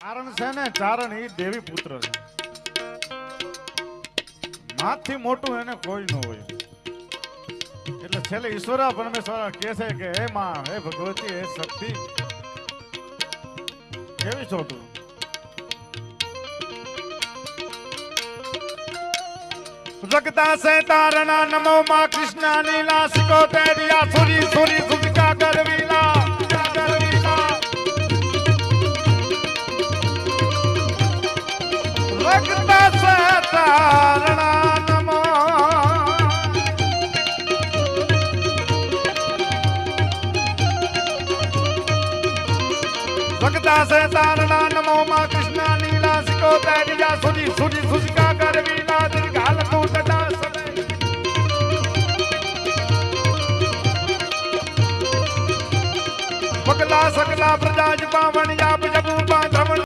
કારણ છે ને ચારણ ઈ દેવી પુત્ર છે. નાથી મોટું એને કોઈ ન હોય. એટલે છેલ્લે ઈશ્વરા પરમેશ્વર કહે છે કે હે માં, હે ભગવતી, હે શક્તિ, કેવી છો તું? જગતા સે તારણા નમો માં કૃષ્ણ લીલા સિકો તેરિયા સુરી સુરી સુજકા કરવીલા કરવીલા જગતા સે તારણા નમો જગતા સે તારણા નમો માં કૃષ્ણ લીલા સિકો તેરિયા સુરી સુરી સુજકા કરવીલા દીર્ઘાલ પગલા સગલા પ્રજાજ પાવન યાપ જબુ પાંચ